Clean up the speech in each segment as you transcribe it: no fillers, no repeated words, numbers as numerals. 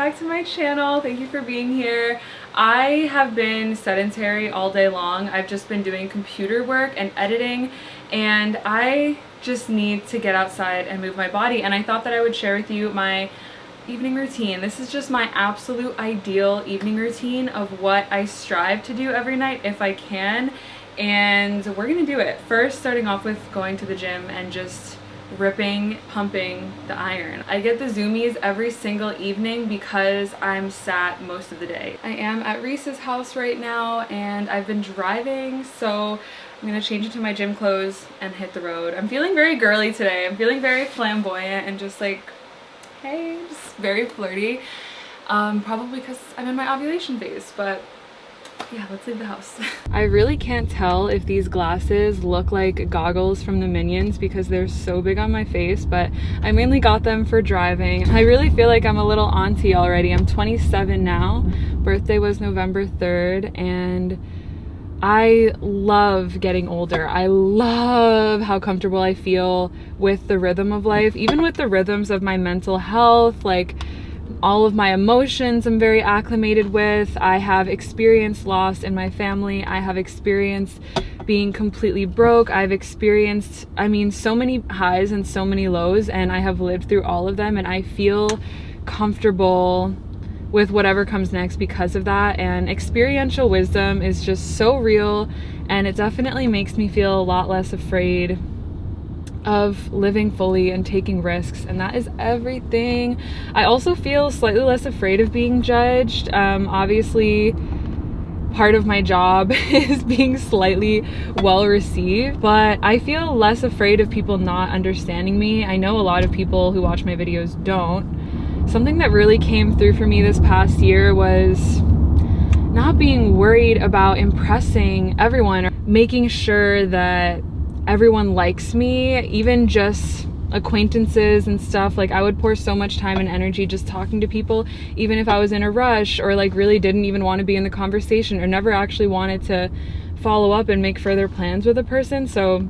back to my channel. Thank you for being here. I have been sedentary all day long. I've just been doing computer work and editing, and I just need to get outside and move my body, and I thought that I would share with you my evening routine. This is just my absolute ideal evening routine of what I strive to do every night if I can, and we're gonna do it. First, starting off with going to the gym and just pumping the iron. I get the zoomies every single evening because I'm sat most of the day. I am at Reese's house right now and I've been driving, so I'm gonna change into my gym clothes and hit the road. I'm feeling very girly today. I'm feeling very flamboyant and just like, hey, just very flirty. Probably because I'm in my ovulation phase, but yeah, let's leave the house. I really can't tell if these glasses look like goggles from the Minions because they're so big on my face, but I mainly got them for driving. I really feel like I'm a little auntie already. I'm 27 now. Birthday was November 3rd, and I love getting older. I love how comfortable I feel with the rhythm of life, even with the rhythms of my mental health. Like, all of my emotions I'm very acclimated with. I have experienced loss in my family. I have experienced being completely broke. I've experienced, I mean, so many highs and so many lows, and I have lived through all of them, and I feel comfortable with whatever comes next because of that. And experiential wisdom is just so real, and it definitely makes me feel a lot less afraid of living fully and taking risks, and that is everything. I also feel slightly less afraid of being judged. Obviously, part of my job is being slightly well received, but I feel less afraid of people not understanding me. I know a lot of people who watch my videos don't. Something that really came through for me this past year was not being worried about impressing everyone or making sure that everyone likes me, even just acquaintances and stuff. Like, I would pour so much time and energy just talking to people, even if I was in a rush or like really didn't even want to be in the conversation or never actually wanted to follow up and make further plans with a person. So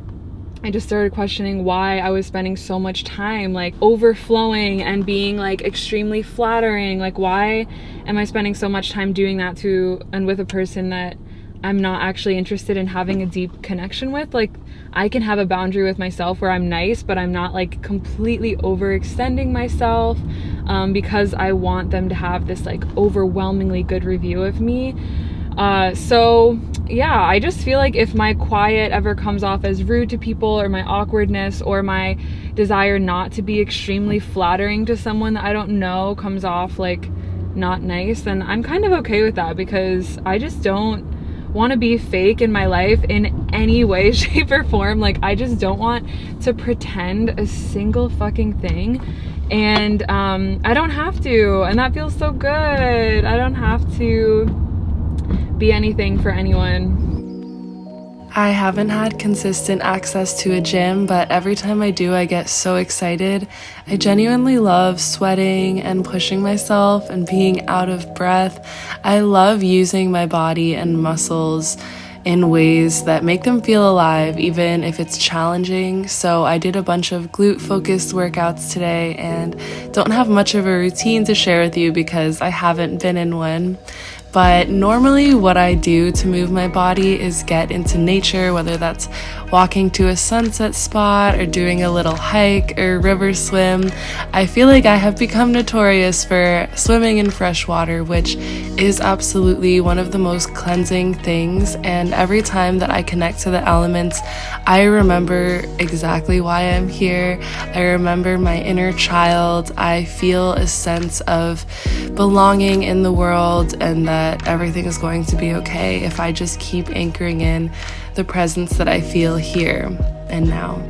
I just started questioning why I was spending so much time like overflowing and being like extremely flattering. Like, why am I spending so much time doing that to and with a person that I'm not actually interested in having a deep connection with? Like, I can have a boundary with myself where I'm nice, but I'm not like completely overextending myself because I want them to have this like overwhelmingly good review of me. So yeah, I just feel like if my quiet ever comes off as rude to people, or my awkwardness or my desire not to be extremely flattering to someone that I don't know comes off like not nice, then I'm kind of okay with that, because I just don't want to be fake in my life in any way, shape, or form. Like, I just don't want to pretend a single fucking thing, and I don't have to, and that feels so good. I don't have to be anything for anyone. I haven't had consistent access to a gym, but every time I do, I get so excited. I genuinely love sweating and pushing myself and being out of breath. I love using my body and muscles in ways that make them feel alive, even if it's challenging. So I did a bunch of glute-focused workouts today and don't have much of a routine to share with you because I haven't been in one. But normally what I do to move my body is get into nature, whether that's walking to a sunset spot or doing a little hike or river swim. I feel like I have become notorious for swimming in fresh water, which is absolutely one of the most cleansing things. And every time that I connect to the elements, I remember exactly why I'm here. I remember my inner child. I feel a sense of belonging in the world, and that everything is going to be okay if I just keep anchoring in the presence that I feel here and now.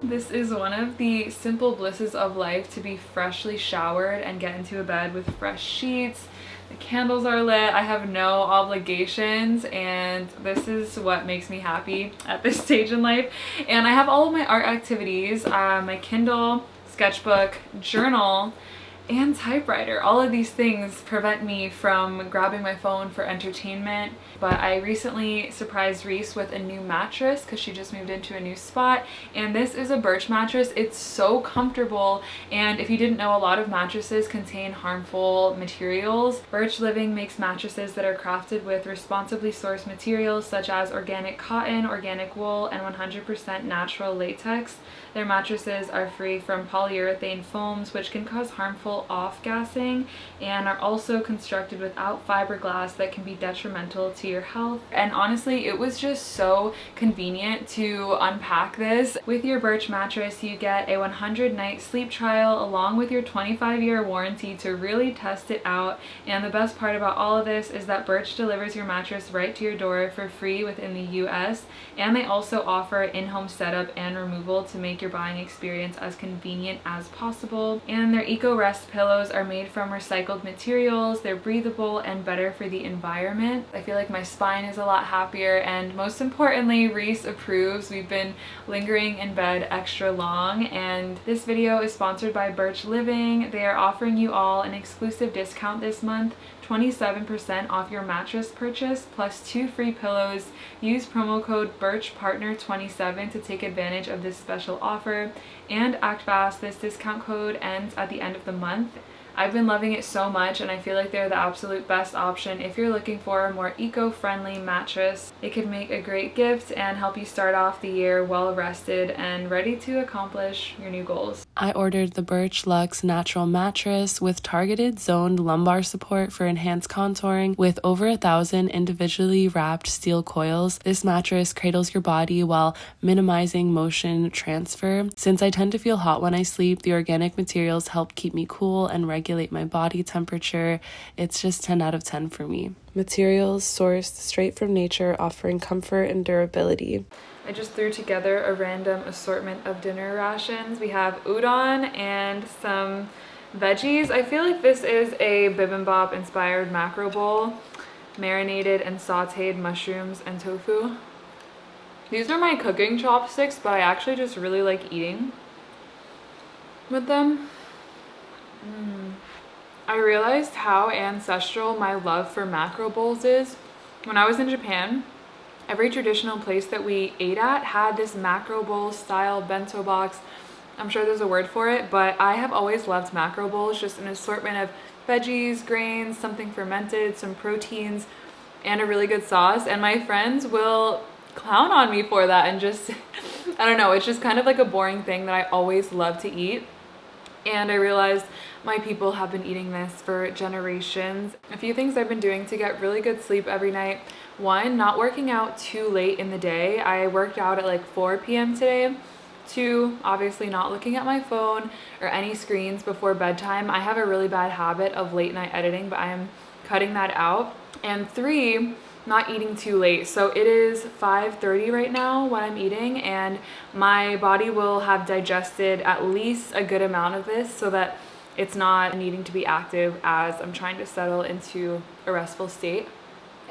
This is one of the simple blisses of life to be freshly showered and get into a bed with fresh sheets. The candles are lit, I have no obligations, and this is what makes me happy at this stage in life. And I have all of my art activities, my Kindle, sketchbook, journal, and typewriter. All of these things prevent me from grabbing my phone for entertainment, but I recently surprised Reese with a new mattress because she just moved into a new spot, and this is a birch mattress. It's so comfortable, and if you didn't know, a lot of mattresses contain harmful materials. Birch Living makes mattresses that are crafted with responsibly sourced materials such as organic cotton, organic wool, and 100% natural latex. Their mattresses are free from polyurethane foams, which can cause harmful off-gassing, and are also constructed without fiberglass that can be detrimental to your health. And honestly, it was just so convenient to unpack this. With your Birch mattress, you get a 100-night sleep trial along with your 25-year warranty to really test it out. And the best part about all of this is that Birch delivers your mattress right to your door for free within the US, and they also offer in-home setup and removal to make your buying experience as convenient as possible. And their Eco Rest pillows are made from recycled materials. They're breathable and better for the environment. I feel like my spine is a lot happier, and most importantly, Reese approves. We've been lingering in bed extra long, and this video is sponsored by Birch Living. They are offering you all an exclusive discount this month, 27% off your mattress purchase plus 2 free pillows. Use promo code BIRCHPARTNER27 to take advantage of this special offer, and act fast. This discount code ends at the end of the month. I've been loving it so much, and I feel like they're the absolute best option if you're looking for a more eco-friendly mattress. It could make a great gift and help you start off the year well rested and ready to accomplish your new goals. I ordered the Birch Luxe Natural Mattress with targeted zoned lumbar support for enhanced contouring with over 1,000 individually wrapped steel coils. This mattress cradles your body while minimizing motion transfer. Since I tend to feel hot when I sleep, the organic materials help keep me cool and regulate my body temperature. It's just 10 out of 10 for me. Materials sourced straight from nature, offering comfort and durability. I just threw together a random assortment of dinner rations. We have udon and some veggies. I feel like this is a bibimbap inspired macro bowl, marinated and sauteed mushrooms and tofu. These are my cooking chopsticks, but I actually just really like eating with them. I realized how ancestral my love for macro bowls is. When I was in Japan, every traditional place that we ate at had this macro bowl style bento box. I'm sure there's a word for it, but I have always loved macro bowls, just an assortment of veggies, grains, something fermented, some proteins, and a really good sauce. And my friends will clown on me for that, and just, I don't know, it's just kind of like a boring thing that I always love to eat. And I realized my people have been eating this for generations. A few things I've been doing to get really good sleep every night. 1, not working out too late in the day. I worked out at like 4 p.m. today. 2, obviously not looking at my phone or any screens before bedtime. I have a really bad habit of late night editing, but I am cutting that out. And 3, not eating too late. So it is 5:30 right now when I'm eating, and my body will have digested at least a good amount of this so that it's not needing to be active as I'm trying to settle into a restful state.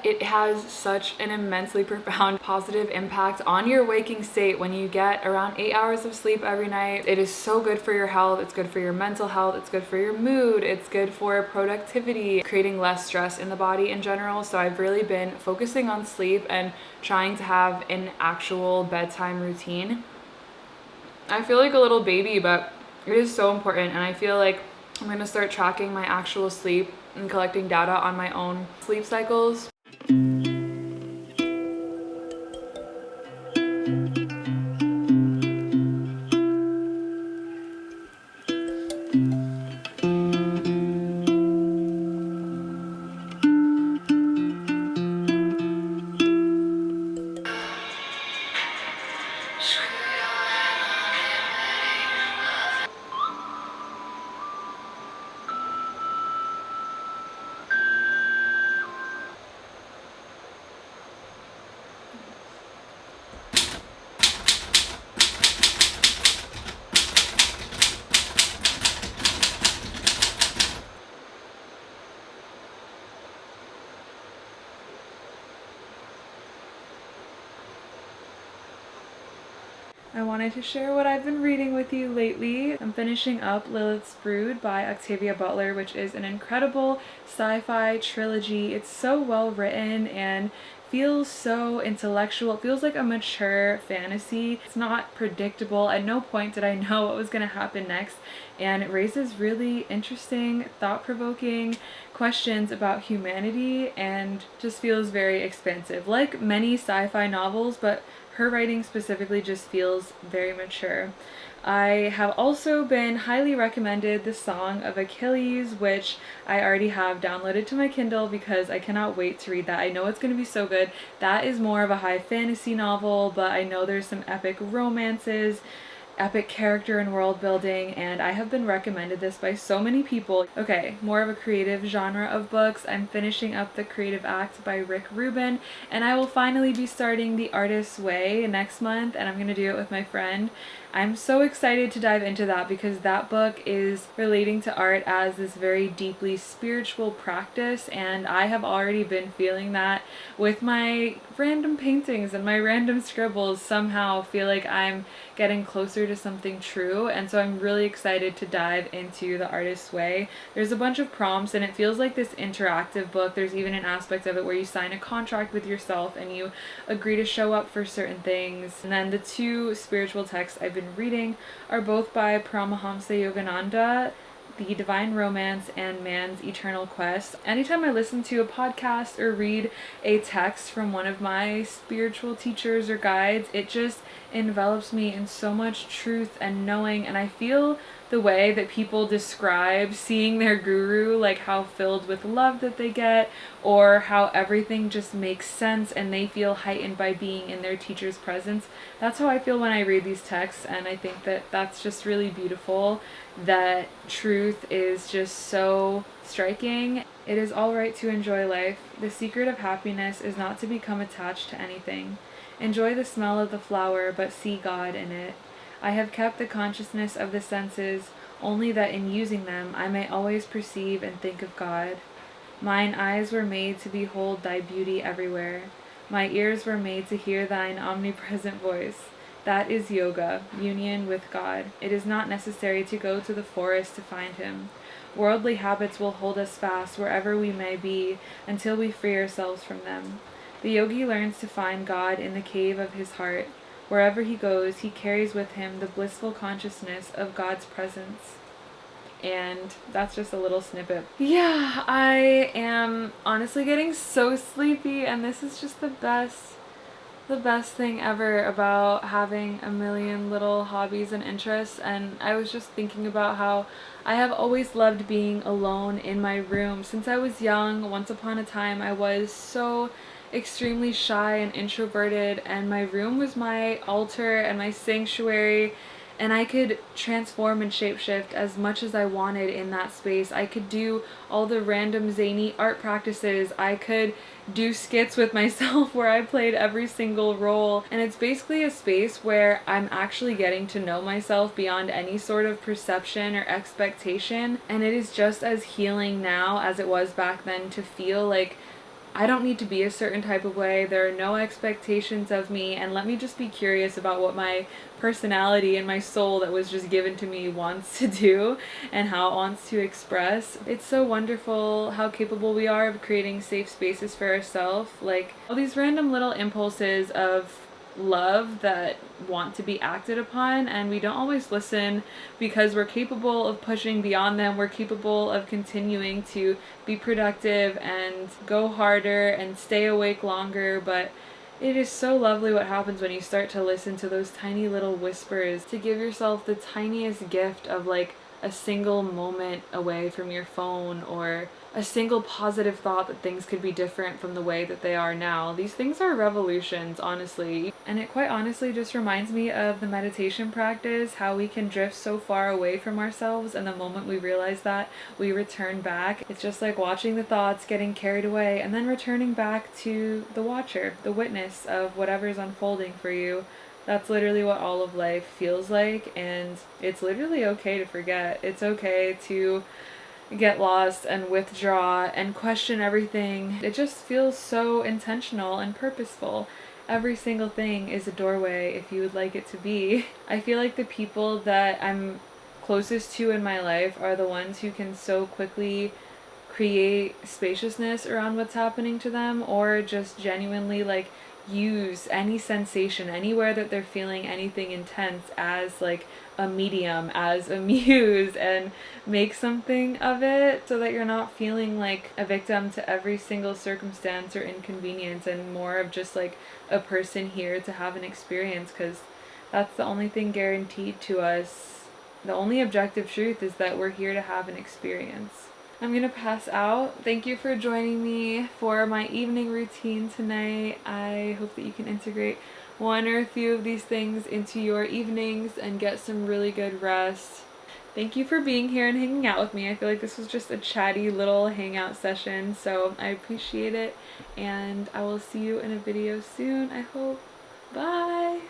It has such an immensely profound positive impact on your waking state when you get around 8 hours of sleep every night. It is so good for your health. It's good for your mental health. It's good for your mood. It's good for productivity, creating less stress in the body in general. So I've really been focusing on sleep and trying to have an actual bedtime routine. I feel like a little baby, but it is so important, and I feel like I'm gonna start tracking my actual sleep and collecting data on my own sleep cycles. I wanted to share what I've been reading with you lately. I'm finishing up Lilith's Brood by Octavia Butler, which is an incredible sci-fi trilogy. It's so well written and feels so intellectual. It feels like a mature fantasy. It's not predictable. At no point did I know what was going to happen next, and it raises really interesting, thought-provoking questions about humanity and just feels very expansive. Like many sci-fi novels, but her writing specifically just feels very mature. I have also been highly recommended The Song of Achilles, which I already have downloaded to my Kindle because I cannot wait to read that. I know it's going to be so good. That is more of a high fantasy novel, but I know there's some epic romances, epic character and world building, and I have been recommended this by so many people. Okay, more of a creative genre of books. I'm finishing up The Creative Act by Rick Rubin, and I will finally be starting The Artist's Way next month, and I'm going to do it with my friend. I'm so excited to dive into that because that book is relating to art as this very deeply spiritual practice, and I have already been feeling that with my random paintings and my random scribbles. Somehow feel like I'm getting closer to something true, and so I'm really excited to dive into The Artist's Way. There's a bunch of prompts and it feels like this interactive book. There's even an aspect of it where you sign a contract with yourself and you agree to show up for certain things. And then the two spiritual texts I've been reading are both by Paramahamsa Yogananda, The Divine Romance and Man's Eternal Quest. Anytime I listen to a podcast or read a text from one of my spiritual teachers or guides, it just envelops me in so much truth and knowing, and I feel the way that people describe seeing their guru, like how filled with love that they get, or how everything just makes sense and they feel heightened by being in their teacher's presence. That's how I feel when I read these texts, and I think that that's just really beautiful, that truth is just so striking. It is all right to enjoy life. The secret of happiness is not to become attached to anything. Enjoy the smell of the flower, but see God in it. I have kept the consciousness of the senses, only that in using them I may always perceive and think of God. Mine eyes were made to behold thy beauty everywhere. My ears were made to hear thine omnipresent voice. That is yoga, union with God. It is not necessary to go to the forest to find him. Worldly habits will hold us fast wherever we may be until we free ourselves from them. The yogi learns to find God in the cave of his heart. Wherever he goes, he carries with him the blissful consciousness of God's presence. And that's just a little snippet. Yeah, I am honestly getting so sleepy, and this is just the best thing ever about having a million little hobbies and interests. And I was just thinking about how I have always loved being alone in my room. Since I was young, once upon a time, I was so extremely shy and introverted, and my room was my altar and my sanctuary, and I could transform and shapeshift as much as I wanted in that space. I could do all the random zany art practices. I could do skits with myself where I played every single role, and it's basically a space where I'm actually getting to know myself beyond any sort of perception or expectation, and it is just as healing now as it was back then to feel like I don't need to be a certain type of way. There are no expectations of me, and let me just be curious about what my personality and my soul that was just given to me wants to do and how it wants to express. It's so wonderful how capable we are of creating safe spaces for ourselves. Like all these random little impulses of love that want to be acted upon, and we don't always listen because we're capable of pushing beyond them. We're capable of continuing to be productive and go harder and stay awake longer, but it is so lovely what happens when you start to listen to those tiny little whispers, to give yourself the tiniest gift of like a single moment away from your phone, or a single positive thought that things could be different from the way that they are now. These things are revolutions, honestly. And it quite honestly just reminds me of the meditation practice, how we can drift so far away from ourselves, and the moment we realize that, we return back. It's just like watching the thoughts getting carried away and then returning back to the watcher, the witness of whatever's unfolding for you. That's literally what all of life feels like, and it's literally okay to forget. It's okay to get lost and withdraw and question everything. It just feels so intentional and purposeful. every single thing is a doorway if you would like it to be. I feel like the people that I'm closest to in my life are the ones who can so quickly create spaciousness around what's happening to them, or just genuinely like use any sensation anywhere that they're feeling anything intense as like a medium, as a muse, and make something of it so that you're not feeling like a victim to every single circumstance or inconvenience, and more of just like a person here to have an experience, because that's the only thing guaranteed to us. The only objective truth is that we're here to have an experience. I'm gonna pass out. Thank you for joining me for my evening routine tonight. I hope that you can integrate one or a few of these things into your evenings and get some really good rest. Thank you for being here and hanging out with me. I feel like this was just a chatty little hangout session, so I appreciate it, and I will see you in a video soon, I hope. Bye!